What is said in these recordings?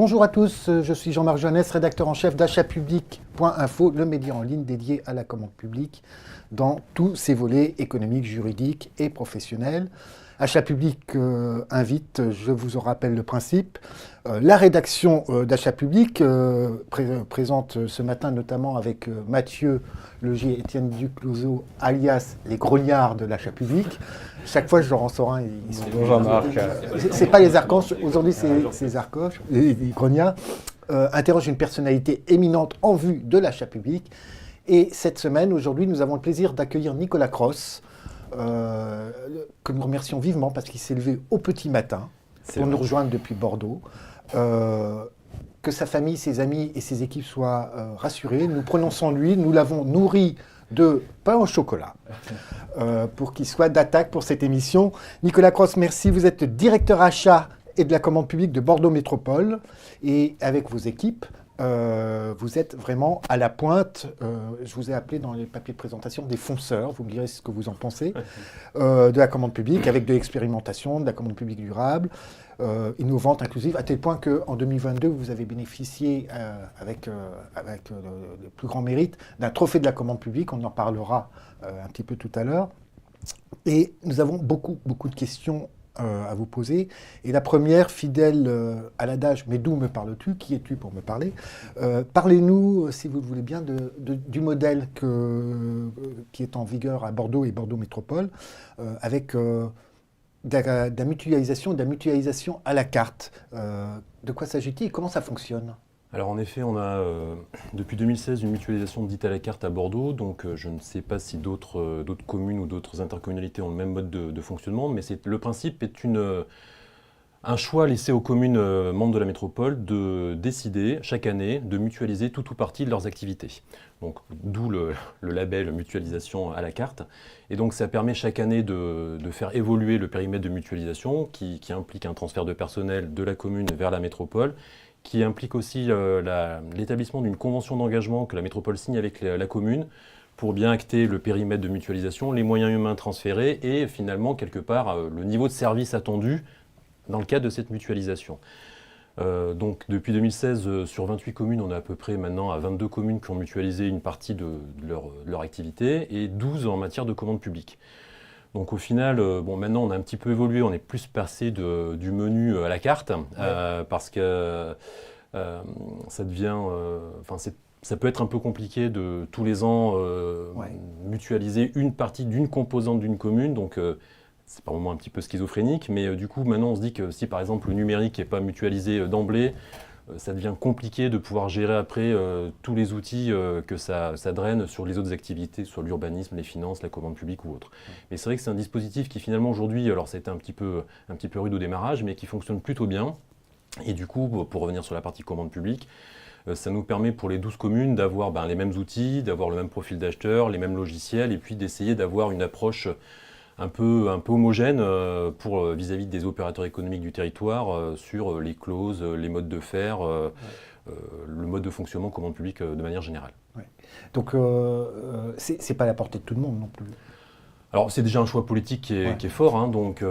Bonjour à tous, je suis Jean-Marc Jeunesse, rédacteur en chef d'achatpublic.info, le média en ligne dédié à la commande publique dans tous ses volets économiques, juridiques et professionnels. Achat Public invite, je vous en rappelle le principe, la rédaction d'Achat Public, présente ce matin notamment avec Mathieu Legier et Étienne Ducloseau, alias les grognards de l'Achat Public. Chaque fois, je leur en sors un. Bonjour Jean-Marc. C'est pas les archanges, aujourd'hui c'est les archanges, les grognards. Interroge une personnalité éminente en vue de l'achat public. Et cette semaine, aujourd'hui, nous avons le plaisir d'accueillir Nicolas Cross, que nous remercions vivement parce qu'il s'est levé au petit matin pour nous rejoindre depuis Bordeaux. Que sa famille, ses amis et ses équipes soient rassurés. Nous prenons soin de lui, nous l'avons nourri de pain au chocolat pour qu'il soit d'attaque pour cette émission. Nicolas Cross, merci. Vous êtes directeur achat et de la commande publique de Bordeaux Métropole. Et avec vos équipes, vous êtes vraiment à la pointe. Je vous ai appelé dans les papiers de présentation des fonceurs. Vous me direz ce que vous en pensez de la commande publique avec de l'expérimentation, de la commande publique durable, innovante, inclusive, à tel point qu'en 2022, vous avez bénéficié avec le plus grand mérite d'un trophée de la commande publique. On en parlera un petit peu tout à l'heure. Et nous avons beaucoup de questions à vous poser. Et la première, fidèle à l'adage « Mais d'où me parles-tu ? Qui es-tu pour me parler ?» Parlez-nous, si vous le voulez bien, du modèle qui est en vigueur à Bordeaux et Bordeaux Métropole, avec de la mutualisation à la carte. De quoi s'agit-il et comment ça fonctionne ? Alors en effet, on a depuis 2016 une mutualisation dite à la carte à Bordeaux, donc je ne sais pas si d'autres communes ou d'autres intercommunalités ont le même mode de fonctionnement, mais le principe est un choix laissé aux communes membres de la métropole de décider chaque année de mutualiser tout ou partie de leurs activités. Donc d'où le label mutualisation à la carte. Et donc ça permet chaque année de faire évoluer le périmètre de mutualisation qui implique un transfert de personnel de la commune vers la métropole, qui implique aussi l'établissement d'une convention d'engagement que la métropole signe avec la commune pour bien acter le périmètre de mutualisation, les moyens humains transférés et finalement, quelque part, le niveau de service attendu dans le cadre de cette mutualisation. Donc depuis 2016, sur 28 communes, on est à peu près maintenant à 22 communes qui ont mutualisé une partie de leur activité et 12 en matière de commande publique. Donc au final, maintenant on a un petit peu évolué, on est plus passé du menu à la carte, parce que ça devient, ça peut être un peu compliqué de tous les ans mutualiser une partie d'une composante d'une commune, donc c'est par moments un petit peu schizophrénique, mais du coup maintenant on se dit que si par exemple le numérique n'est pas mutualisé d'emblée, ça devient compliqué de pouvoir gérer après tous les outils que ça draine sur les autres activités, sur l'urbanisme, les finances, la commande publique ou autre. Mais c'est vrai que c'est un dispositif qui finalement aujourd'hui, alors ça a été un petit peu rude au démarrage, mais qui fonctionne plutôt bien. Et du coup, pour revenir sur la partie commande publique, ça nous permet pour les 12 communes d'avoir les mêmes outils, d'avoir le même profil d'acheteur, les mêmes logiciels, et puis d'essayer d'avoir une approche un peu homogène vis-à-vis des opérateurs économiques du territoire sur les clauses, les modes de faire, le mode de fonctionnement commande publique de manière générale. Ouais. Donc, c'est pas à la portée de tout le monde non plus. Alors c'est déjà un choix politique qui est fort, hein, donc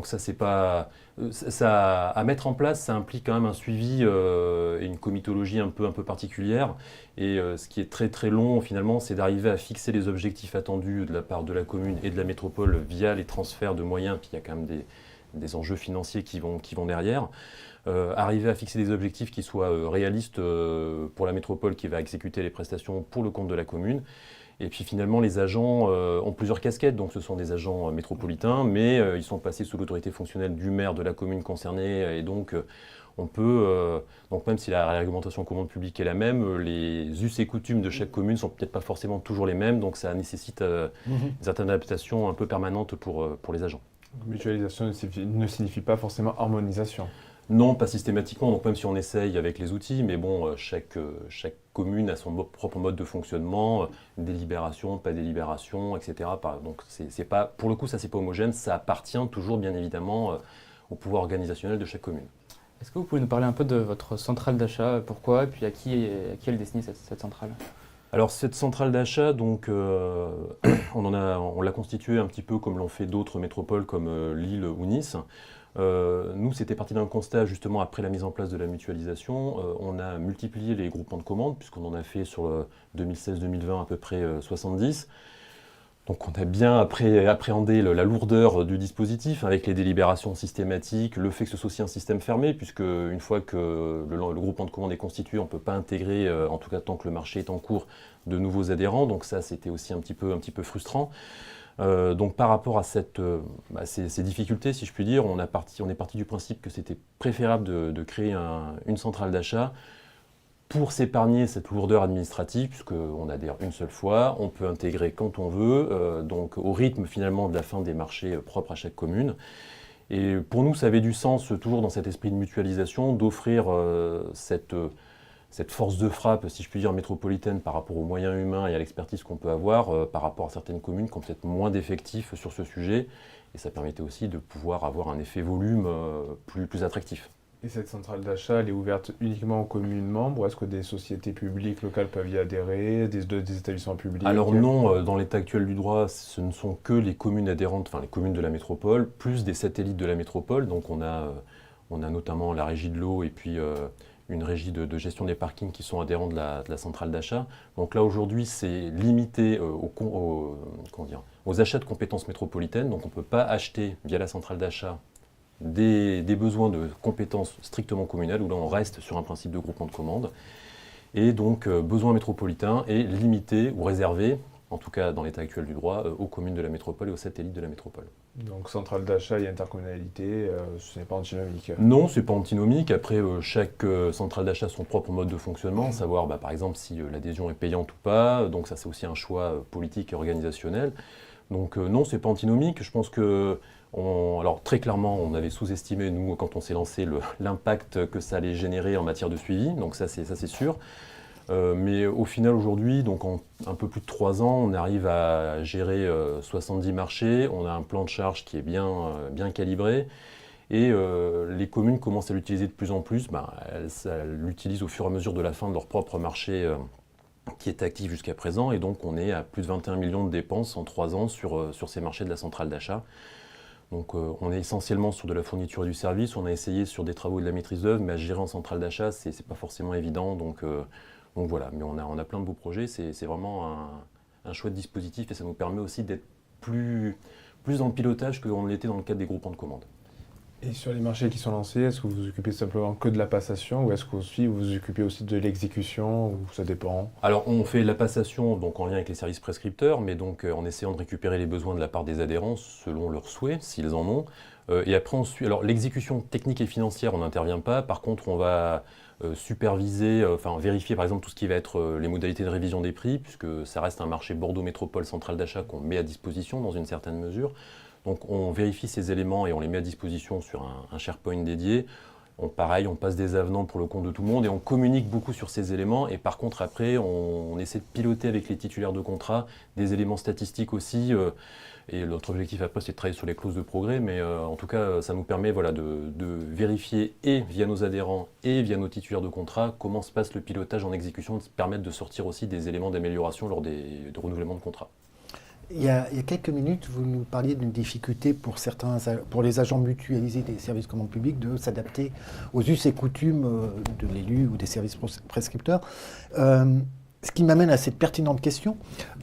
ça c'est pas ça à mettre en place, ça implique quand même un suivi et une comitologie un peu particulière. Et ce qui est très long finalement, c'est d'arriver à fixer les objectifs attendus de la part de la commune et de la métropole via les transferts de moyens. Puis il y a quand même des enjeux financiers qui vont derrière. Arriver à fixer des objectifs qui soient réalistes pour la métropole qui va exécuter les prestations pour le compte de la commune. Et puis finalement, les agents ont plusieurs casquettes, donc ce sont des agents métropolitains, mais ils sont passés sous l'autorité fonctionnelle du maire de la commune concernée, et donc on peut, donc même si la réglementation commande publique est la même, les us et coutumes de chaque commune sont peut-être pas forcément toujours les mêmes, donc ça nécessite une certaine adaptation un peu permanente pour les agents. Mutualisation ne signifie pas forcément harmonisation. Non, pas systématiquement, donc même si on essaye avec les outils, mais bon, chaque commune a son propre mode de fonctionnement, délibération, pas délibération, etc. Donc c'est pas, pour le coup, ça c'est pas homogène, ça appartient toujours bien évidemment au pouvoir organisationnel de chaque commune. Est-ce que vous pouvez nous parler un peu de votre centrale d'achat, pourquoi, et puis à qui elle est destinée cette centrale ? Alors cette centrale d'achat, donc, on l'a constituée un petit peu comme l'ont fait d'autres métropoles comme Lille ou Nice. Nous, c'était parti d'un constat, justement, après la mise en place de la mutualisation. On a multiplié les groupements de commandes, puisqu'on en a fait sur 2016-2020 à peu près 70. Donc on a bien appréhendé la lourdeur du dispositif avec les délibérations systématiques, le fait que ce soit aussi un système fermé, puisque une fois que le groupement de commandes est constitué, on ne peut pas intégrer, en tout cas tant que le marché est en cours, de nouveaux adhérents. Donc ça, c'était aussi un petit peu frustrant. Donc par rapport à ces difficultés, si je puis dire, on est parti du principe que c'était préférable de créer une centrale d'achat pour s'épargner cette lourdeur administrative, puisqu'on adhère une seule fois, on peut intégrer quand on veut, donc au rythme finalement de la fin des marchés propres à chaque commune. Et pour nous, ça avait du sens, toujours dans cet esprit de mutualisation, d'offrir cette force de frappe, si je puis dire, métropolitaine par rapport aux moyens humains et à l'expertise qu'on peut avoir, par rapport à certaines communes qui ont peut-être moins d'effectifs sur ce sujet. Et ça permettait aussi de pouvoir avoir un effet volume plus attractif. Et cette centrale d'achat, elle est ouverte uniquement aux communes membres ou est-ce que des sociétés publiques locales peuvent y adhérer, des établissements publics? Alors non, dans l'état actuel du droit, ce ne sont que les communes adhérentes, enfin les communes de la métropole, plus des satellites de la métropole. Donc on a notamment la régie de l'eau et puis une régie de gestion des parkings qui sont adhérents de la centrale d'achat. Donc là aujourd'hui, c'est limité aux achats de compétences métropolitaines. Donc on ne peut pas acheter via la centrale d'achat des besoins de compétences strictement communales, où là on reste sur un principe de groupement de commandes. Et donc besoin métropolitain est limité ou réservé, en tout cas dans l'état actuel du droit, aux communes de la métropole et aux satellites de la métropole. Donc centrale d'achat et intercommunalité, ce n'est pas antinomique? Non, ce n'est pas antinomique. Après, chaque centrale d'achat a son propre mode de fonctionnement, savoir par exemple si l'adhésion est payante ou pas. Donc ça c'est aussi un choix politique et organisationnel. Donc non, ce n'est pas antinomique. Je pense que alors très clairement, on avait sous-estimé, nous, quand on s'est lancé, l'impact que ça allait générer en matière de suivi, donc ça c'est sûr. Mais au final, aujourd'hui, donc en un peu plus de 3 ans, on arrive à gérer 70 marchés, on a un plan de charge qui est bien calibré, et les communes commencent à l'utiliser de plus en plus. Elles l'utilisent au fur et à mesure de la fin de leur propre marché qui est actif jusqu'à présent, et donc on est à plus de 21 millions de dépenses en 3 ans sur ces marchés de la centrale d'achat. Donc on est essentiellement sur de la fourniture et du service, on a essayé sur des travaux et de la maîtrise d'œuvre, mais à gérer en centrale d'achat, c'est pas forcément évident, donc voilà. Mais on a plein de beaux projets, c'est vraiment un chouette dispositif et ça nous permet aussi d'être plus dans le pilotage qu'on l'était dans le cadre des groupements de commandes. Et sur les marchés qui sont lancés, est-ce que vous vous occupez simplement que de la passation ou est-ce que vous vous occupez aussi de l'exécution ou ça dépend? Alors on fait la passation donc en lien avec les services prescripteurs, mais donc en essayant de récupérer les besoins de la part des adhérents selon leurs souhaits, s'ils en ont. Et après on suit. Alors l'exécution technique et financière, on n'intervient pas. Par contre, on va superviser, vérifier par exemple tout ce qui va être les modalités de révision des prix, puisque ça reste un marché Bordeaux Métropole centrale d'achat qu'on met à disposition dans une certaine mesure. Donc on vérifie ces éléments et on les met à disposition sur un SharePoint dédié. Pareil, on passe des avenants pour le compte de tout le monde et on communique beaucoup sur ces éléments. Et par contre, après, on essaie de piloter avec les titulaires de contrat des éléments statistiques aussi. Et notre objectif après, c'est de travailler sur les clauses de progrès. Mais en tout cas, ça nous permet de vérifier et via nos adhérents et via nos titulaires de contrat comment se passe le pilotage en exécution, de permettre de sortir aussi des éléments d'amélioration lors de renouvellement de contrat. Il y a quelques minutes, vous nous parliez d'une difficulté pour les agents mutualisés des services de commande publique de s'adapter aux us et coutumes de l'élu ou des services prescripteurs. Ce qui m'amène à cette pertinente question.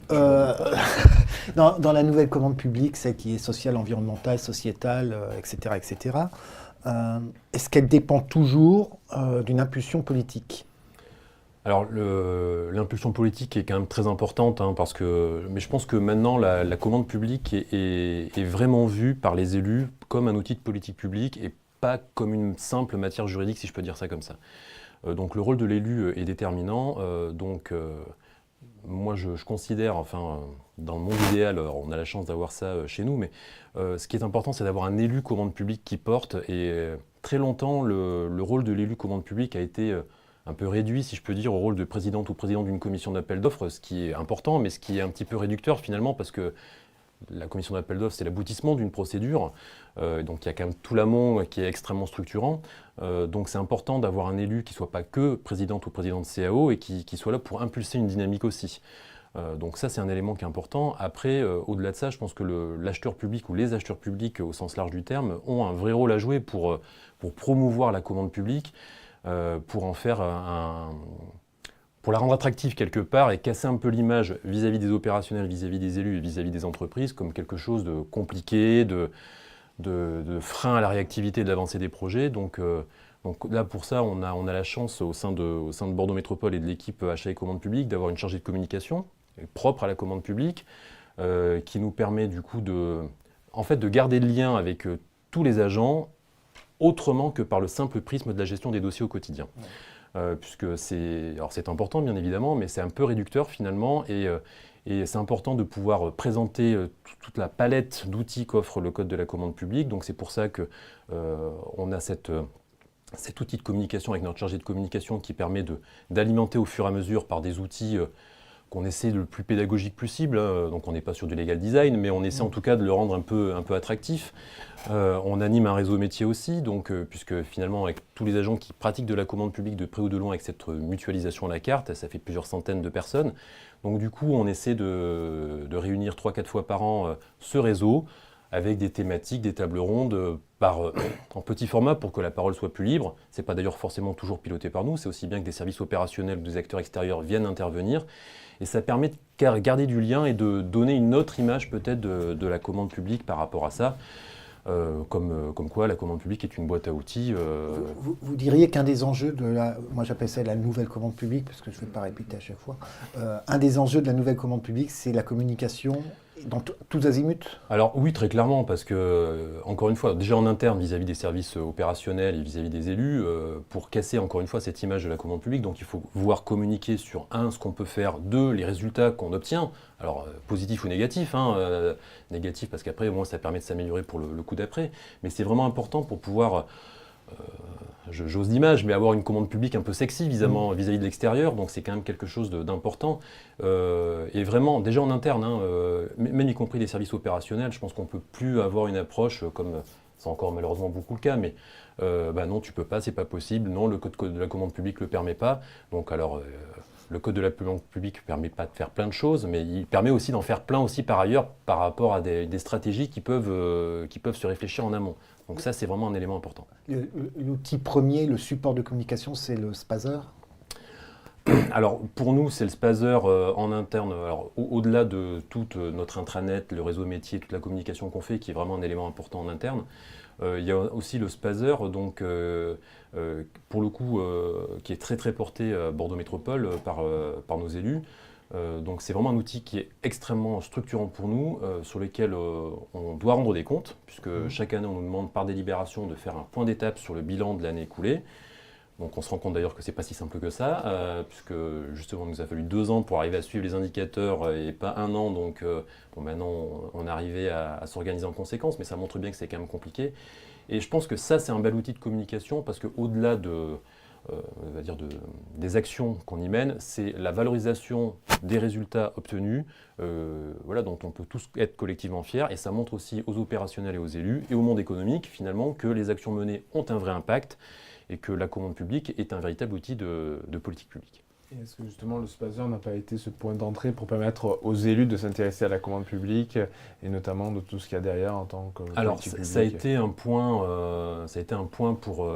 Dans la nouvelle commande publique, celle qui est sociale, environnementale, sociétale, etc., est-ce qu'elle dépend toujours d'une impulsion politique ? Alors l'impulsion politique est quand même très importante, mais je pense que maintenant la commande publique est vraiment vue par les élus comme un outil de politique publique et pas comme une simple matière juridique, si je peux dire ça comme ça. Donc le rôle de l'élu est déterminant. Moi je considère, dans le monde idéal, on a la chance d'avoir ça chez nous, mais ce qui est important c'est d'avoir un élu commande publique qui porte. Et très longtemps le rôle de l'élu commande publique a été un peu réduit, si je peux dire, au rôle de présidente ou président d'une commission d'appel d'offres, ce qui est important, mais ce qui est un petit peu réducteur finalement, parce que la commission d'appel d'offres, c'est l'aboutissement d'une procédure. Donc il y a quand même tout l'amont qui est extrêmement structurant. Donc c'est important d'avoir un élu qui ne soit pas que présidente ou président de CAO et qui soit là pour impulser une dynamique aussi. Donc ça, c'est un élément qui est important. Après, au-delà de ça, je pense que l'acheteur public ou les acheteurs publics au sens large du terme ont un vrai rôle à jouer pour promouvoir la commande publique, pour en faire pour la rendre attractive quelque part et casser un peu l'image vis-à-vis des opérationnels, vis-à-vis des élus et vis-à-vis des entreprises comme quelque chose de compliqué, de frein à la réactivité et de l'avancée des projets. Donc là, pour ça, on a la chance au sein de Bordeaux Métropole et de l'équipe achat et commande publique d'avoir une chargée de communication propre à la commande publique qui nous permet du coup de garder le lien avec tous les agents autrement que par le simple prisme de la gestion des dossiers au quotidien. Puisque c'est important bien évidemment, mais c'est un peu réducteur finalement et c'est important de pouvoir présenter toute la palette d'outils qu'offre le Code de la commande publique. Donc c'est pour ça qu'on a cet outil de communication avec notre chargé de communication qui permet d'alimenter au fur et à mesure par des outils qu'on essaie le plus pédagogique possible. Donc on n'est pas sur du legal design, mais on essaie en tout cas de le rendre un peu attractif. On anime un réseau métier aussi, donc, puisque finalement avec tous les agents qui pratiquent de la commande publique de près ou de loin avec cette mutualisation à la carte, ça fait plusieurs centaines de personnes. Donc du coup on essaie de réunir 3-4 fois par an ce réseau avec des thématiques, des tables rondes en petit format pour que la parole soit plus libre. Ce n'est pas d'ailleurs forcément toujours piloté par nous, c'est aussi bien que des services opérationnels ou des acteurs extérieurs viennent intervenir. Et ça permet de garder du lien et de donner une autre image peut-être de la commande publique par rapport à ça. Comme quoi la commande publique est une boîte à outils. Vous diriez qu'un des enjeux moi j'appelle ça la nouvelle commande publique, parce que je ne vais pas répéter à chaque fois, un des enjeux de la nouvelle commande publique, c'est la communication dans tous azimuts? Alors oui, très clairement, parce que, encore une fois, déjà en interne, vis-à-vis des services opérationnels et vis-à-vis des élus, pour casser encore une fois cette image de la commande publique, donc il faut pouvoir communiquer sur ce qu'on peut faire, les résultats qu'on obtient, alors positif ou négatif, négatif parce qu'après, bon, ça permet de s'améliorer pour le coup d'après, mais c'est vraiment important pour pouvoir... j'ose l'image, mais avoir une commande publique un peu sexy vis-à-vis de l'extérieur, donc c'est quand même quelque chose d'important. Et vraiment, déjà en interne, même y compris les services opérationnels, je pense qu'on ne peut plus avoir une approche comme, c'est encore malheureusement beaucoup le cas, mais non, tu peux pas, c'est pas possible, non, le code de la commande publique le permet pas. Donc alors, le code de la commande publique ne permet pas de faire plein de choses, mais il permet aussi d'en faire plein aussi par ailleurs par rapport à des stratégies qui peuvent se réfléchir en amont. Donc ça, c'est vraiment un élément important. L'outil premier, le support de communication, c'est le Spazer? Alors pour nous, c'est le Spazer en interne. Alors au-delà de toute notre intranet, le réseau métier, toute la communication qu'on fait, qui est vraiment un élément important en interne, il y a aussi le Spazer, donc pour le coup, qui est très très porté à Bordeaux Métropole par nos élus. Donc c'est vraiment un outil qui est extrêmement structurant pour nous, sur lequel on doit rendre des comptes, puisque chaque année on nous demande par délibération de faire un point d'étape sur le bilan de l'année écoulée. Donc on se rend compte d'ailleurs que c'est pas si simple que ça, puisque justement il nous a fallu 2 ans pour arriver à suivre les indicateurs et pas 1 an, donc maintenant on est arrivé à s'organiser en conséquence, mais ça montre bien que c'est quand même compliqué. Et je pense que ça c'est un bel outil de communication, parce qu'au-delà des actions qu'on y mène, c'est la valorisation des résultats obtenus, dont on peut tous être collectivement fiers, et ça montre aussi aux opérationnels et aux élus et au monde économique finalement que les actions menées ont un vrai impact et que la commande publique est un véritable outil de politique publique. Et est-ce que justement le Spazer n'a pas été ce point d'entrée pour permettre aux élus de s'intéresser à la commande publique et notamment de tout ce qu'il y a derrière en tant que politique publique? Ça a été un point pour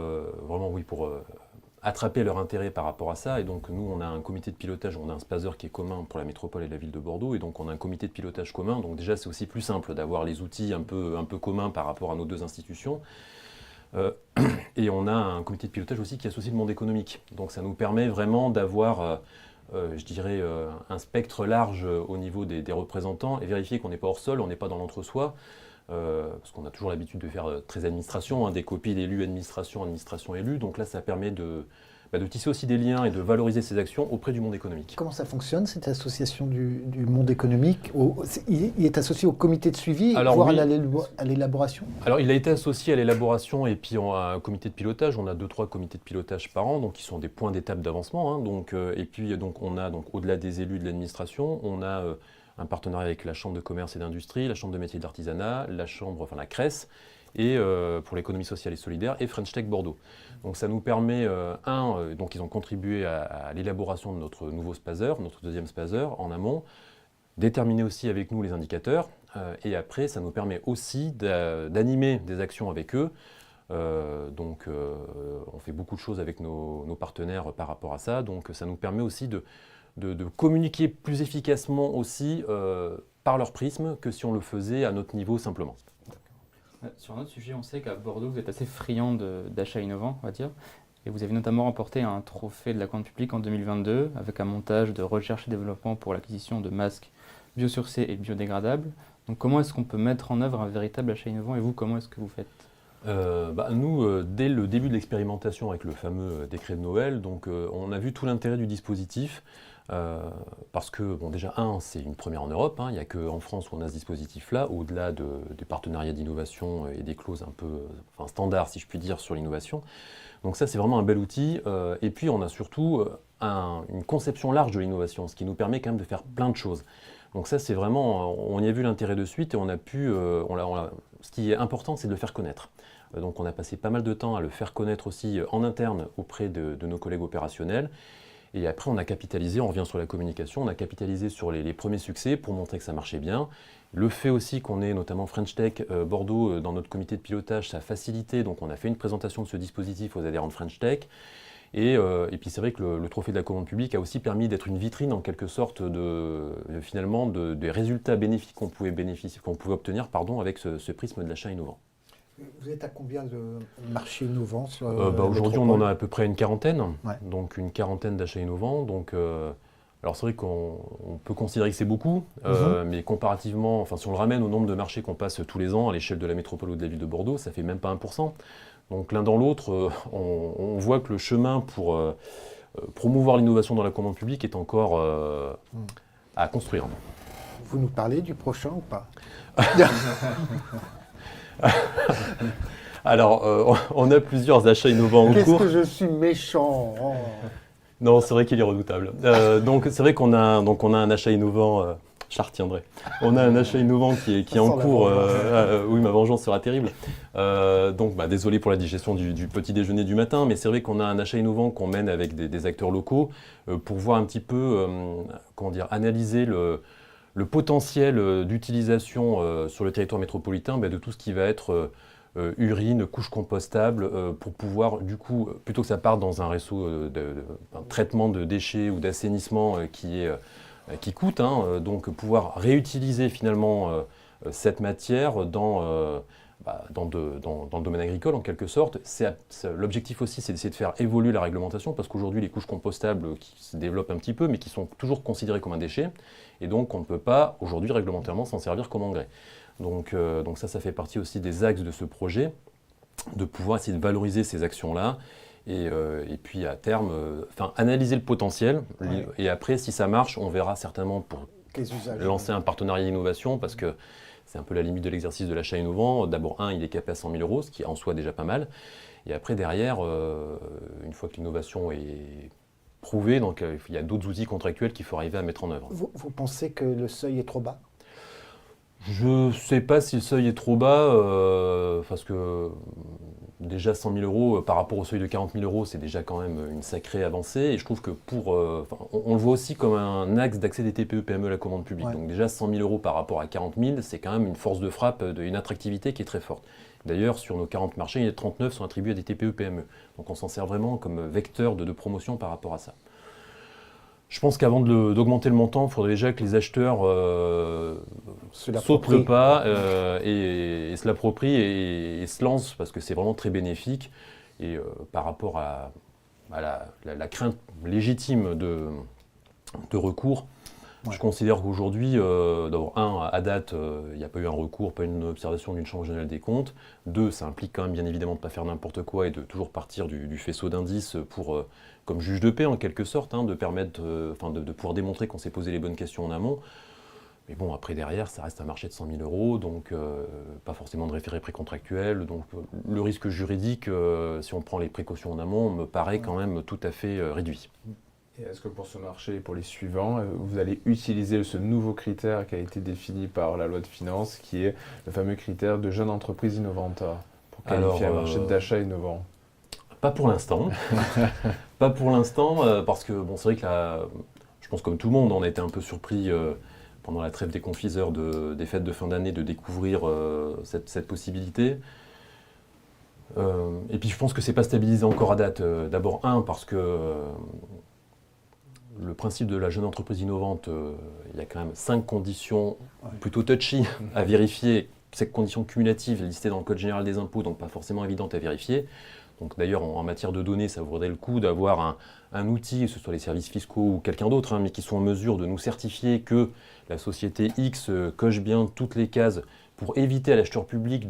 attraper leur intérêt par rapport à ça. Et donc nous, on a un comité de pilotage, on a un Spazer qui est commun pour la métropole et la ville de Bordeaux, et donc on a un comité de pilotage commun. Donc déjà, c'est aussi plus simple d'avoir les outils un peu communs par rapport à nos 2 institutions. Et on a un comité de pilotage aussi qui associe le monde économique. Donc ça nous permet vraiment d'avoir, un spectre large au niveau des représentants et vérifier qu'on n'est pas hors sol, on n'est pas dans l'entre-soi. Parce qu'on a toujours l'habitude de faire très administration, des copies d'élus, administration élus. Donc là, ça permet de tisser aussi des liens et de valoriser ces actions auprès du monde économique. Comment ça fonctionne, cette association du monde économique? Il est associé au comité de suivi, voire oui, à l'élaboration? Alors, il a été associé à l'élaboration et puis à un comité de pilotage. On a 2-3 comités de pilotage par an, donc qui sont des points d'étape d'avancement. Et puis, on a, au-delà des élus de l'administration, on a un partenariat avec la Chambre de commerce et d'industrie, la Chambre de métiers et d'artisanat, la CRES, et pour l'économie sociale et solidaire, et French Tech Bordeaux. Donc ça nous permet, donc ils ont contribué à l'élaboration de notre nouveau spazer, notre deuxième spazer en amont, déterminer aussi avec nous les indicateurs, et après ça nous permet aussi d'animer des actions avec eux. On fait beaucoup de choses avec nos partenaires par rapport à ça, donc ça nous permet aussi de communiquer plus efficacement aussi par leur prisme que si on le faisait à notre niveau simplement. Sur un autre sujet, on sait qu'à Bordeaux, vous êtes assez friand d'achats innovants, on va dire. Et vous avez notamment remporté un trophée de la commande publique en 2022 avec un montage de recherche et développement pour l'acquisition de masques biosourcés et biodégradables. Donc comment est-ce qu'on peut mettre en œuvre un véritable achat innovant et vous, comment est-ce que vous faites ? Nous, dès le début de l'expérimentation avec le fameux décret de Noël, donc, on a vu tout l'intérêt du dispositif. Parce que, déjà, c'est une première en Europe, il n'y a qu'en France où on a ce dispositif-là, au-delà des partenariats d'innovation et des clauses un peu standards, si je puis dire, sur l'innovation. Donc ça, c'est vraiment un bel outil. Et puis, on a surtout une conception large de l'innovation, ce qui nous permet quand même de faire plein de choses. Donc ça, c'est vraiment, on y a vu l'intérêt de suite et on a pu, ce qui est important, c'est de le faire connaître. Donc on a passé pas mal de temps à le faire connaître aussi en interne auprès de nos collègues opérationnels. Et après, on a capitalisé, on revient sur la communication, on a capitalisé sur les premiers succès pour montrer que ça marchait bien. Le fait aussi qu'on ait notamment French Tech Bordeaux dans notre comité de pilotage, ça a facilité. Donc on a fait une présentation de ce dispositif aux adhérents de French Tech. Et puis c'est vrai que le trophée de la commande publique a aussi permis d'être une vitrine en quelque sorte des résultats bénéfiques qu'on pouvait obtenir avec ce prisme de l'achat innovant. Vous êtes à combien de marchés innovants aujourd'hui, on en a à peu près une quarantaine, ouais. Donc une quarantaine d'achats innovants. Donc, alors c'est vrai qu'on peut considérer que c'est beaucoup, mais comparativement, si on le ramène au nombre de marchés qu'on passe tous les ans à l'échelle de la métropole ou de la ville de Bordeaux, ça fait même pas 1%. Donc l'un dans l'autre, on voit que le chemin pour promouvoir l'innovation dans la commande publique est encore à construire. Vous nous parlez du prochain ou pas? Alors, on a plusieurs achats innovants en cours. Qu'est-ce que je suis méchant! Oh. Non, c'est vrai qu'il est redoutable. Donc, c'est vrai qu'on a un achat innovant. Je retiendrai. On a un achat innovant qui est en cours. Oui, ma vengeance sera terrible. Désolé pour la digestion du petit déjeuner du matin, mais c'est vrai qu'on a un achat innovant qu'on mène avec des acteurs locaux pour voir un petit peu, analyser le potentiel d'utilisation sur le territoire métropolitain de tout ce qui va être urine, couche compostable, pour pouvoir, du coup, plutôt que ça parte dans un réseau un traitement de déchets ou d'assainissement qui coûte, donc pouvoir réutiliser finalement cette matière dans le domaine agricole en quelque sorte. L'objectif aussi, c'est d'essayer de faire évoluer la réglementation parce qu'aujourd'hui, les couches compostables qui se développent un petit peu, mais qui sont toujours considérées comme un déchet, et donc on ne peut pas aujourd'hui réglementairement s'en servir comme engrais. Donc ça fait partie aussi des axes de ce projet, de pouvoir essayer de valoriser ces actions-là, et puis à terme, analyser le potentiel, et après, si ça marche, on verra certainement pour lancer un partenariat d'innovation, parce que c'est un peu la limite de l'exercice de l'achat innovant. D'abord, il est capé à 100 000 €, ce qui est en soi déjà pas mal. Et après, derrière, une fois que l'innovation est prouvée, donc il y a d'autres outils contractuels qu'il faut arriver à mettre en œuvre. Vous pensez que le seuil est trop bas? Je ne sais pas si le seuil est trop bas, parce que déjà 100 000 € par rapport au seuil de 40 000 €, c'est déjà quand même une sacrée avancée. Et je trouve que on le voit aussi comme un axe d'accès des TPE-PME à la commande publique. Ouais. Donc déjà 100 000 € par rapport à 40 000, c'est quand même une force de frappe, une attractivité qui est très forte. D'ailleurs, sur nos 40 marchés, il y a 39 sont attribués à des TPE-PME. Donc on s'en sert vraiment comme vecteur de promotion par rapport à ça. Je pense qu'avant d'augmenter le montant, il faudrait déjà que les acheteurs sautent le pas et se l'approprient et se lancent, parce que c'est vraiment très bénéfique. Et par rapport à la crainte légitime de recours, je considère qu'aujourd'hui, d'abord, à date, il n'y a pas eu un recours, pas une observation d'une chambre générale des comptes. 2, ça implique quand même bien évidemment de ne pas faire n'importe quoi et de toujours partir du faisceau d'indices pour... comme juge de paix en quelque sorte, de permettre, de pouvoir démontrer qu'on s'est posé les bonnes questions en amont. Mais bon, après derrière, ça reste un marché de 100 000 €, donc pas forcément de référé précontractuel. Donc le risque juridique, si on prend les précautions en amont, me paraît quand même tout à fait réduit. Et est-ce que pour ce marché et pour les suivants, vous allez utiliser ce nouveau critère qui a été défini par la loi de finances, qui est le fameux critère de jeune entreprise innovante, pour qualifier un marché d'achat innovant? Pas pour l'instant. Pas pour l'instant, parce que bon, c'est vrai que je pense comme tout le monde, on a été un peu surpris pendant la trêve des confiseurs des fêtes de fin d'année de découvrir cette possibilité. Et puis je pense que c'est pas stabilisé encore à date. D'abord, parce que le principe de la jeune entreprise innovante, il y a quand même 5 conditions plutôt touchy à vérifier. 5 conditions cumulatives listées dans le Code général des impôts, donc pas forcément évidentes à vérifier. Donc d'ailleurs, en matière de données, ça vaudrait le coup d'avoir un outil, que ce soit les services fiscaux ou quelqu'un d'autre, mais qui sont en mesure de nous certifier que la société X coche bien toutes les cases pour éviter à l'acheteur public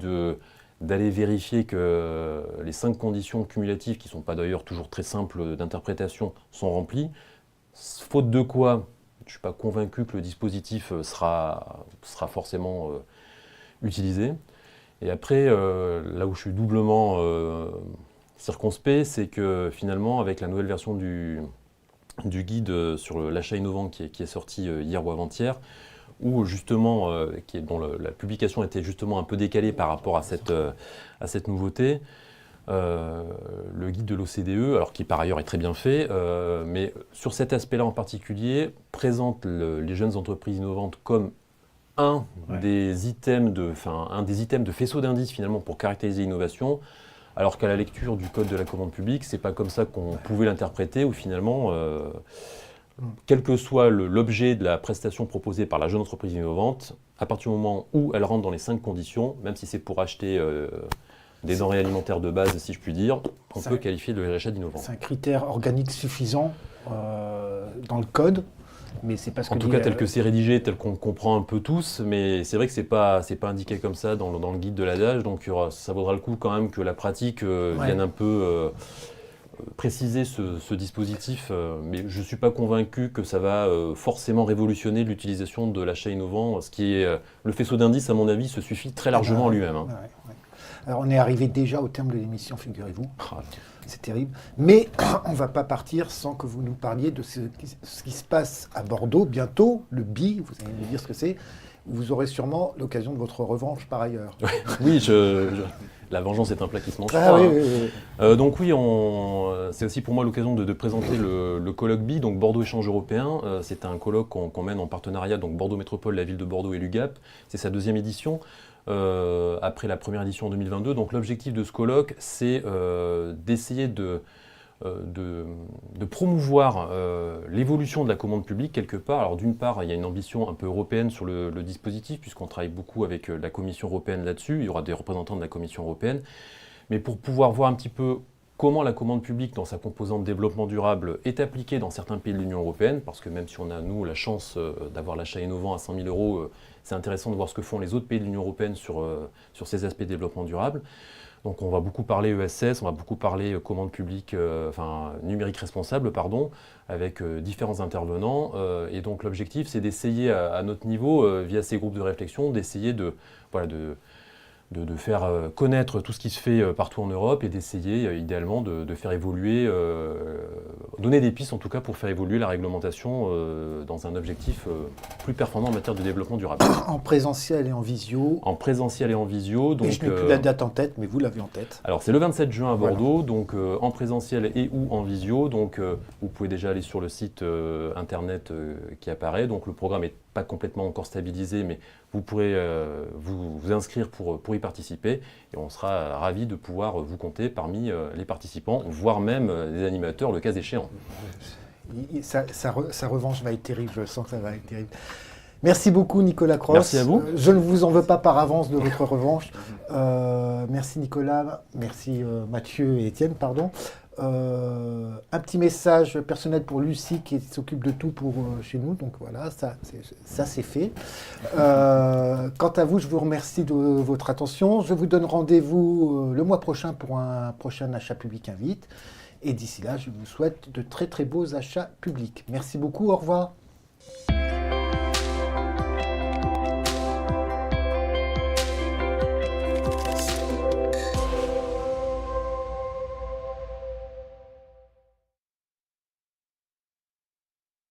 d'aller vérifier que les 5 conditions cumulatives, qui ne sont pas d'ailleurs toujours très simples d'interprétation, sont remplies. Faute de quoi, je ne suis pas convaincu que le dispositif sera forcément utilisé. Et après, là où je suis doublement circonspect, c'est que finalement, avec la nouvelle version du guide sur l'achat innovant qui est sorti hier ou avant-hier, où justement, dont la publication était justement un peu décalée par rapport à cette nouveauté, le guide de l'OCDE, alors qui par ailleurs est très bien fait, mais sur cet aspect-là en particulier, présente les jeunes entreprises innovantes comme un des items de faisceau d'indices finalement pour caractériser l'innovation, alors qu'à la lecture du Code de la commande publique, c'est pas comme ça qu'on pouvait l'interpréter, où finalement, quel que soit l'objet de la prestation proposée par la jeune entreprise innovante, à partir du moment où elle rentre dans les 5 conditions, même si c'est pour acheter des denrées alimentaires de base, si je puis dire, on peut qualifier de l'achat d'innovant. C'est un critère organique suffisant dans le Code. Mais c'est pas ce en tout cas, tel que c'est rédigé, tel qu'on comprend un peu tous, mais c'est vrai que c'est pas indiqué comme ça dans le guide de l'adage, donc ça vaudra le coup quand même que la pratique vienne un peu préciser ce dispositif, mais je ne suis pas convaincu que ça va forcément révolutionner l'utilisation de l'achat innovant, ce qui est le faisceau d'indices, à mon avis, se suffit très largement en lui-même. Alors on est arrivé déjà au terme de l'émission, figurez-vous. C'est terrible. Mais on ne va pas partir sans que vous nous parliez de ce qui se passe à Bordeaux bientôt, le BI, vous allez nous dire ce que c'est. Vous aurez sûrement l'occasion de votre revanche par ailleurs. Oui, la vengeance est un plat qui se mange froid. Donc oui, c'est aussi pour moi l'occasion de présenter le colloque BI, donc Bordeaux Échange Européen. C'est un colloque qu'on mène en partenariat, donc Bordeaux Métropole, la ville de Bordeaux et l'UGAP. C'est sa 2e édition. Après la première édition en 2022. Donc l'objectif de ce colloque, c'est d'essayer de promouvoir l'évolution de la commande publique quelque part. Alors d'une part, il y a une ambition un peu européenne sur le dispositif, puisqu'on travaille beaucoup avec la Commission européenne là-dessus. Il y aura des représentants de la Commission européenne. Mais pour pouvoir voir un petit peu comment la commande publique, dans sa composante développement durable, est appliquée dans certains pays de l'Union européenne, parce que même si on a, nous, la chance d'avoir l'achat innovant à 100 000 €, c'est intéressant de voir ce que font les autres pays de l'Union européenne sur ces aspects de développement durable. Donc on va beaucoup parler ESS, on va beaucoup parler commande publique, numérique responsable, avec différents intervenants. Et donc l'objectif, c'est d'essayer à notre niveau, via ces groupes de réflexion, d'essayer de faire connaître tout ce qui se fait partout en Europe et d'essayer idéalement de faire évoluer, donner des pistes en tout cas pour faire évoluer la réglementation dans un objectif plus performant en matière de développement durable. En présentiel et en visio. En présentiel et en visio. Donc, et je n'ai plus la date en tête, mais vous l'avez en tête. Alors c'est le 27 juin à Bordeaux, donc en présentiel et ou en visio. Donc vous pouvez déjà aller sur le site internet qui apparaît. Donc le programme n'est pas complètement encore stabilisé, mais vous pourrez vous inscrire pour y participer et on sera ravis de pouvoir vous compter parmi les participants, voire même les animateurs, le cas échéant. Sa revanche va être terrible, je sens que ça va être terrible. Merci beaucoup Nicolas Cros. Merci à vous. Je ne vous en veux pas par avance de votre revanche. Merci Nicolas, merci Mathieu et Étienne, pardon. Un petit message personnel pour Lucie qui s'occupe de tout pour chez nous, donc voilà, ça c'est fait. Quant à vous, je vous remercie de votre attention. Je vous donne rendez-vous le mois prochain pour un prochain achat public invite. Et d'ici là, je vous souhaite de très très beaux achats publics. Merci beaucoup, au revoir.